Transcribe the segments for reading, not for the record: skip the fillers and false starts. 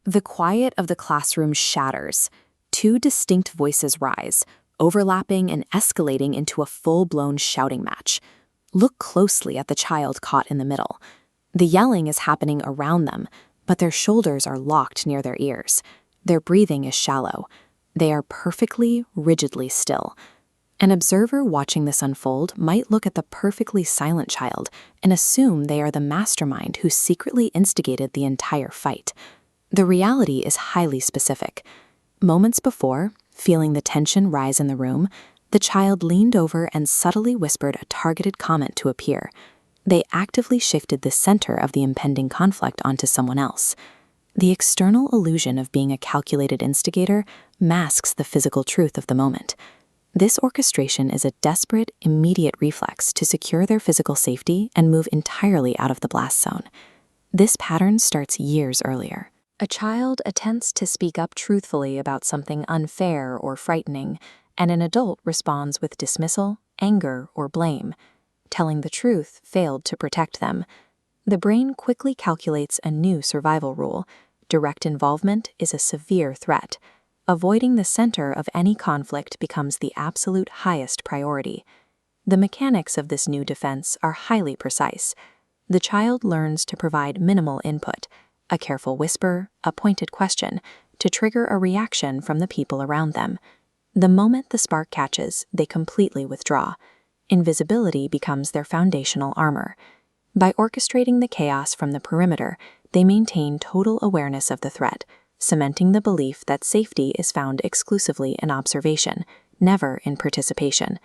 The quiet of the classroom shatters. Two distinct voices rise, overlapping and escalating into a full-blown shouting match. Look closely at the child caught in the middle. The yelling is happening around them, but their shoulders are locked near their ears. Their breathing is shallow. They are perfectly, rigidly still. An observer watching this unfold might look at the perfectly silent child and assume they are the mastermind who secretly instigated the entire fight. The reality is highly specific. Moments before, feeling the tension rise in the room, the child leaned over and subtly whispered a targeted comment to a peer. They actively shifted the center of the impending conflict onto someone else. The external illusion of being a calculated instigator masks the physical truth of the moment. This orchestration is a desperate, immediate reflex to secure their physical safety and move entirely out of the blast zone. This pattern starts years earlier. A child attempts to speak up truthfully about something unfair or frightening, and an adult responds with dismissal, anger, or blame. Telling the truth failed to protect them. The brain quickly calculates a new survival rule. Direct involvement is a severe threat. Avoiding the center of any conflict becomes the absolute highest priority. The mechanics of this new defense are highly precise. The child learns to provide minimal input, a careful whisper, a pointed question, to trigger a reaction from the people around them. The moment the spark catches, they completely withdraw. Invisibility becomes their foundational armor. By orchestrating the chaos from the perimeter, they maintain total awareness of the threat, cementing the belief that safety is found exclusively in observation, never in participation.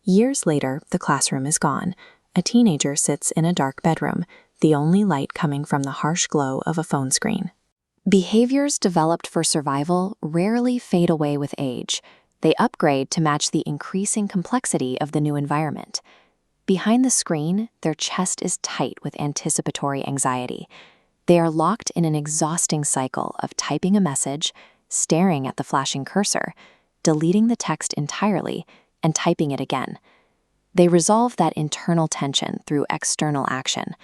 Years later, the classroom is gone. A teenager sits in a dark bedroom, the only light coming from the harsh glow of a phone screen. Behaviors developed for survival rarely fade away with age. They upgrade to match the increasing complexity of the new environment. Behind the screen, their chest is tight with anticipatory anxiety. They are locked in an exhausting cycle of typing a message, staring at the flashing cursor, deleting the text entirely, and typing it again. They resolve that internal tension through external action.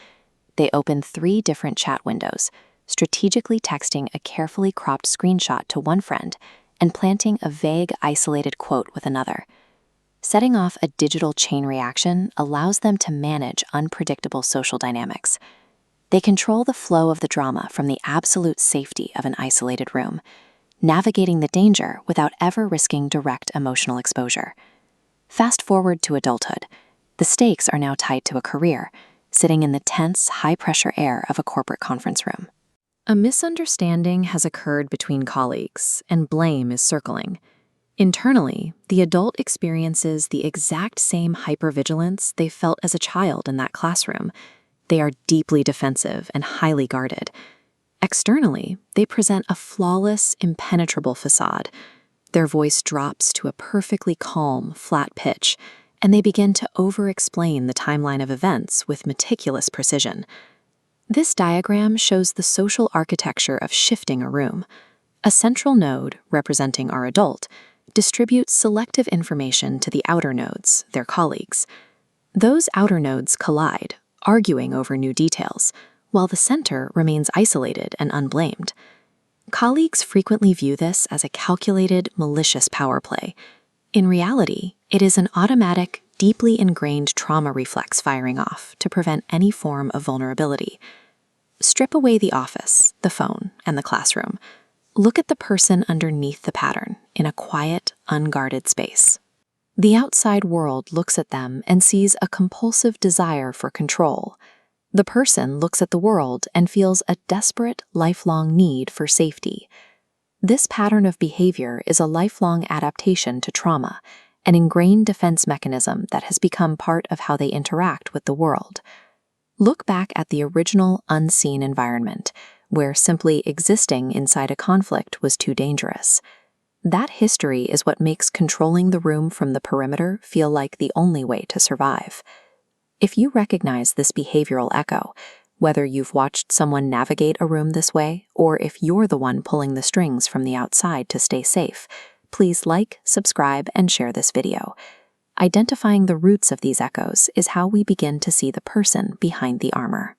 They open 3 different chat windows, strategically texting a carefully cropped screenshot to one friend and planting a vague, isolated quote with another. Setting off a digital chain reaction allows them to manage unpredictable social dynamics. They control the flow of the drama from the absolute safety of an isolated room, navigating the danger without ever risking direct emotional exposure. Fast forward to adulthood. The stakes are now tied to a career, sitting in the tense, high-pressure air of a corporate conference room. A misunderstanding has occurred between colleagues, and blame is circling. Internally, the adult experiences the exact same hypervigilance they felt as a child in that classroom. They are deeply defensive and highly guarded. Externally, they present a flawless, impenetrable facade. Their voice drops to a perfectly calm, flat pitch, and they begin to over-explain the timeline of events with meticulous precision. This diagram shows the social architecture of shifting a room. A central node, representing our adult, distributes selective information to the outer nodes, their colleagues. Those outer nodes collide, arguing over new details, while the center remains isolated and unblamed. Colleagues frequently view this as a calculated, malicious power play. In reality, it is an automatic, deeply ingrained trauma reflex firing off to prevent any form of vulnerability. Strip away the office, the phone, and the classroom. Look at the person underneath the pattern in a quiet, unguarded space. The outside world looks at them and sees a compulsive desire for control. The person looks at the world and feels a desperate, lifelong need for safety. This pattern of behavior is a lifelong adaptation to trauma, an ingrained defense mechanism that has become part of how they interact with the world. Look back at the original unseen environment, where simply existing inside a conflict was too dangerous. That history is what makes controlling the room from the perimeter feel like the only way to survive. If you recognize this behavioral echo, whether you've watched someone navigate a room this way, or if you're the one pulling the strings from the outside to stay safe, please like, subscribe, and share this video. Identifying the roots of these echoes is how we begin to see the person behind the armor.